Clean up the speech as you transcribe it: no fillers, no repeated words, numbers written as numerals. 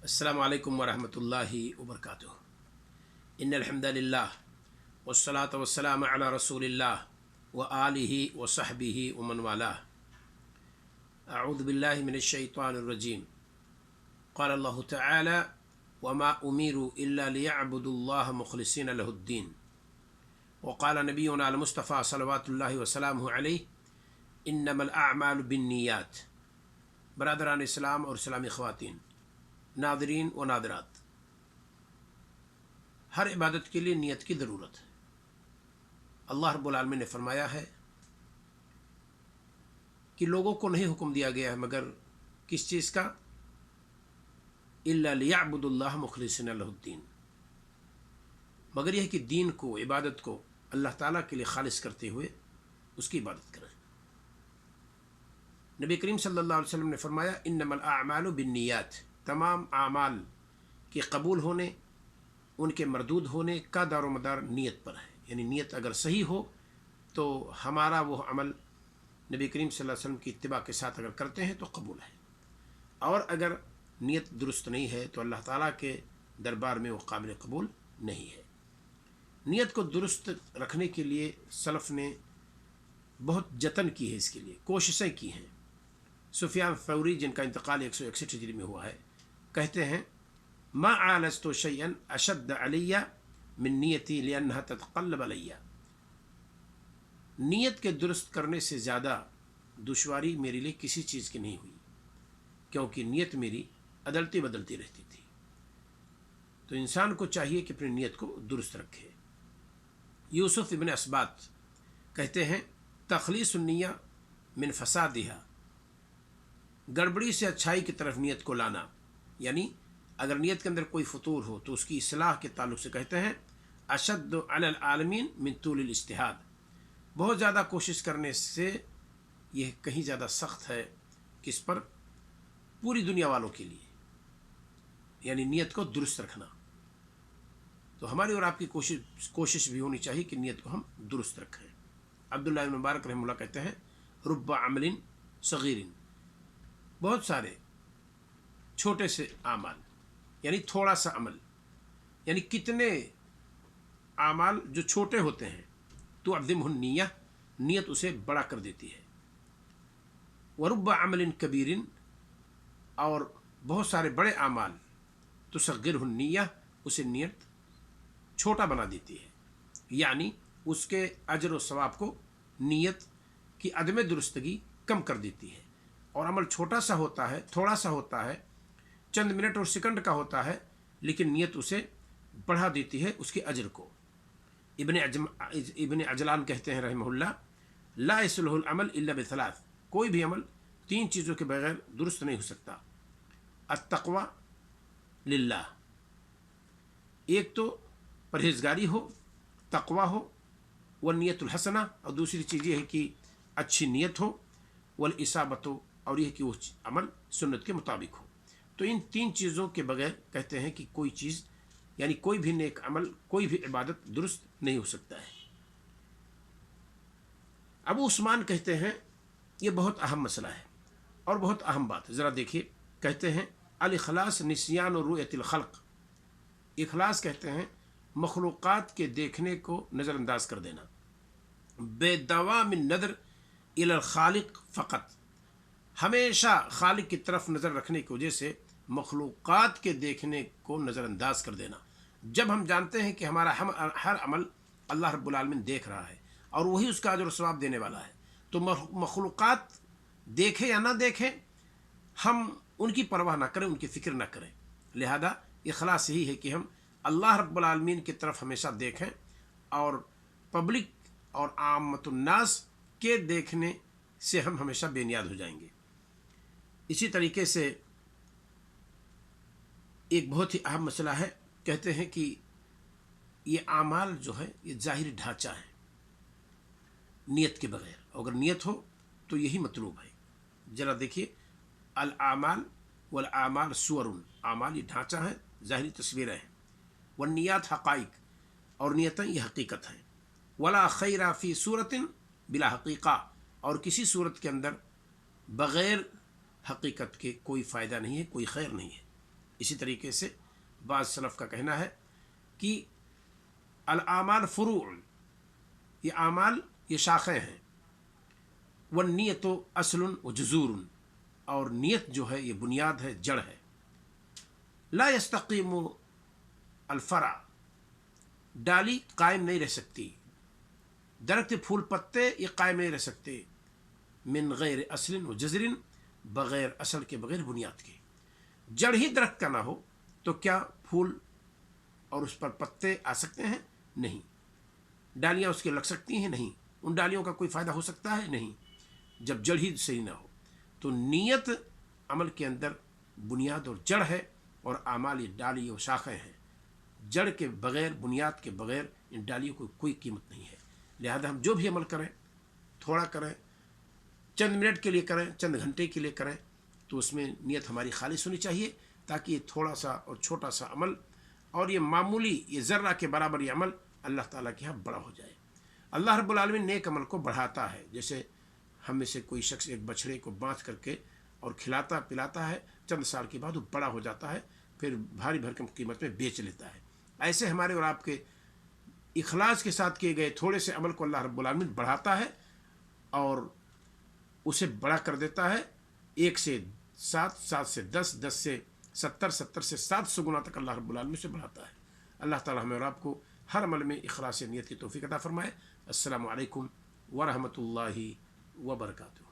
السلام علیکم ورحمۃ اللہ وبرکاتہ۔ ان الحمد للہ والصلاۃ والسلام علی رسول اللہ وآلہ وصحبہ ومن والاہ۔ اعوذ باللہ من الشیطان الرجیم۔ قال اللہ تعالی وما امروا الا ليعبدوا اللہ مخلصین لہ الدین، وقال نبینا المصطفیٰ صلوات اللہ وسلامہ علیہ انما الاعمال بالنیات۔ برادران اسلام اور اسلامی خواتین، ناظرین و ناظرات، ہر عبادت کے لیے نیت کی ضرورت ہے۔ اللہ رب العالمین نے فرمایا ہے کہ لوگوں کو نہیں حکم دیا گیا ہے مگر کس چیز کا؟ الا لیعبدوا اللہ مخلصین لہ الدین، مگر یہ کہ دین کو، عبادت کو اللہ تعالیٰ کے لیے خالص کرتے ہوئے اس کی عبادت کریں۔ نبی کریم صلی اللہ علیہ وسلم نے فرمایا انما الاعمال بالنیات، تمام اعمال کے قبول ہونے، ان کے مردود ہونے کا دار و مدار نیت پر ہے۔ یعنی نیت اگر صحیح ہو تو ہمارا وہ عمل نبی کریم صلی اللہ علیہ وسلم کی اتباع کے ساتھ اگر کرتے ہیں تو قبول ہے، اور اگر نیت درست نہیں ہے تو اللہ تعالیٰ کے دربار میں وہ قابل قبول نہیں ہے۔ نیت کو درست رکھنے کے لیے سلف نے بہت جتن کی ہے، اس کے لیے کوششیں کی ہیں۔ سفیان ثوری، جن کا انتقال 161 ہجری میں ہوا ہے، کہتے ہیں ما عالجت شیئا اشد علی من نیتی لانها تتقلب علی۔ نیت کے درست کرنے سے زیادہ دشواری میرے لیے کسی چیز کی نہیں ہوئی، کیونکہ نیت میری عدلتی بدلتی رہتی تھی۔ تو انسان کو چاہیے کہ اپنی نیت کو درست رکھے۔ یوسف ابن اسبات کہتے ہیں تخلیص النیہ من فسادها، گڑبڑی سے اچھائی کی طرف نیت کو لانا، یعنی اگر نیت کے اندر کوئی فطور ہو تو اس کی اصلاح کے تعلق سے کہتے ہیں اشد علی العالمین من طول الاجتہاد، بہت زیادہ کوشش کرنے سے یہ کہیں زیادہ سخت ہے کس پر؟ پوری دنیا والوں کے لیے، یعنی نیت کو درست رکھنا۔ تو ہماری اور آپ کی کوشش بھی ہونی چاہیے کہ نیت کو ہم درست رکھیں۔ عبداللہ بن مبارک رحمہ اللہ کہتے ہیں رب عمل صغیر، بہت سارے چھوٹے سے اعمال، یعنی تھوڑا سا عمل، یعنی کتنے اعمال جو چھوٹے ہوتے ہیں تو عظمہ النیہ، نیت اسے بڑا کر دیتی ہے۔ ورب عمل کبیر، اور بہت سارے بڑے اعمال تصغرہ النیہ، اسے نیت چھوٹا بنا دیتی ہے، یعنی اس کے اجر و ثواب کو نیت کی عدم درستگی کم کر دیتی ہے۔ اور عمل چھوٹا سا ہوتا ہے، تھوڑا سا ہوتا ہے، چند منٹ اور سیکنڈ کا ہوتا ہے، لیکن نیت اسے بڑھا دیتی ہے اس کے اجر کو۔ ابن عجلان کہتے ہیں رحمہ اللہ لا يصلح العمل الا بثلاث، کوئی بھی عمل تین چیزوں کے بغیر درست نہیں ہو سکتا۔ التقوی للہ، ایک تو پرہیزگاری ہو، تقوی ہو، والنیت الحسنہ، اور دوسری چیز یہ ہے کہ اچھی نیت ہو، والاصابۃ، اور یہ کہ وہ عمل سنت کے مطابق ہو۔ تو ان تین چیزوں کے بغیر کہتے ہیں کہ کوئی چیز، یعنی کوئی بھی نیک عمل، کوئی بھی عبادت درست نہیں ہو سکتا ہے۔ ابو عثمان کہتے ہیں یہ بہت اہم مسئلہ ہے اور بہت اہم بات ہے، ذرا دیکھیے۔ کہتے ہیں الاخلاص نسیان و رؤیت الخلق، اخلاص کہتے ہیں مخلوقات کے دیکھنے کو نظر انداز کر دینا، بے دوام النظر الی الخالق فقط، ہمیشہ خالق کی طرف نظر رکھنے کی وجہ سے مخلوقات کے دیکھنے کو نظر انداز کر دینا۔ جب ہم جانتے ہیں کہ ہمارا ہر عمل اللہ رب العالمین دیکھ رہا ہے اور وہی اس کا اجر و ثواب دینے والا ہے، تو مخلوقات دیکھیں یا نہ دیکھیں، ہم ان کی پرواہ نہ کریں، ان کی فکر نہ کریں۔ لہذا اخلاص یہی ہے کہ ہم اللہ رب العالمین کی طرف ہمیشہ دیکھیں، اور پبلک اور عامۃ الناس کے دیکھنے سے ہم ہمیشہ بے نیاز ہو جائیں گے۔ اسی طریقے سے ایک بہت ہی اہم مسئلہ ہے، کہتے ہیں کہ یہ اعمال جو ہے یہ ظاہری ڈھانچہ ہے نیت کے بغیر، اگر نیت ہو تو یہی مطلوب ہے۔ ذرا دیکھیے الاعمال والاعمال صور، اعمال یہ ڈھانچہ ہے، ظاہری تصویریں ہیں، والنیات حقائق، اور نیتیں یہ حقیقت ہیں۔ ولا خیر فی صورت بلا حقیقہ، اور کسی صورت کے اندر بغیر حقیقت کے کوئی فائدہ نہیں ہے، کوئی خیر نہیں ہے۔ اسی طریقے سے بعض سلف کا کہنا ہے کہ الاعمال فروع، یہ اعمال یہ شاخیں ہیں، والنیت اصل و جذور، اور نیت جو ہے یہ بنیاد ہے، جڑ ہے. لا یستقیم الفرع، ڈالی قائم نہیں رہ سکتی، درخت پھول پتے یہ قائم نہیں رہ سکتے، من غیر اصل و جذر، بغیر اصل کے بغیر بنیاد کے. جڑ ہی درخت کا نہ ہو تو کیا پھول اور اس پر پتے آ سکتے ہیں؟ نہیں. ڈالیاں اس کے لگ سکتی ہیں؟ نہیں. ان ڈالیوں کا کوئی فائدہ ہو سکتا ہے؟ نہیں، جب جڑ ہی صحیح نہ ہو. تو نیت عمل کے اندر بنیاد اور جڑ ہے، اور اعمال یہ ڈالی اور شاخیں ہیں. جڑ کے بغیر، بنیاد کے بغیر ان ڈالیوں کو کوئی قیمت نہیں ہے. لہذا ہم جو بھی عمل کریں، تھوڑا کریں، چند منٹ کے لیے کریں، چند گھنٹے کے لیے کریں، تو اس میں نیت ہماری خالص ہونی چاہیے، تاکہ یہ تھوڑا سا اور چھوٹا سا عمل اور یہ معمولی، یہ ذرہ کے برابر یہ عمل اللہ تعالیٰ کے یہاں بڑا ہو جائے. اللہ رب العالمین نیک عمل کو بڑھاتا ہے. جیسے ہم میں سے کوئی شخص ایک بچڑے کو باندھ کر کے اور کھلاتا پلاتا ہے، چند سال کے بعد وہ بڑا ہو جاتا ہے، پھر بھاری بھرکم قیمت میں بیچ لیتا ہے. ایسے ہمارے اور آپ کے اخلاص کے ساتھ کیے گئے تھوڑے سے عمل کو اللہ رب العالمین بڑھاتا ہے اور اسے بڑا کر دیتا ہے. 1 سے 7، 7 سے 10، 10 سے 70، 70 سے 700 گنا تک اللہ رب العالمین سے بڑھاتا ہے. اللہ تعالیٰ ہمیں اور آپ کو ہر عمل میں اخلاص نیت کی توفیق عطا فرمائے. السلام علیکم ورحمۃ اللہ وبرکاتہ.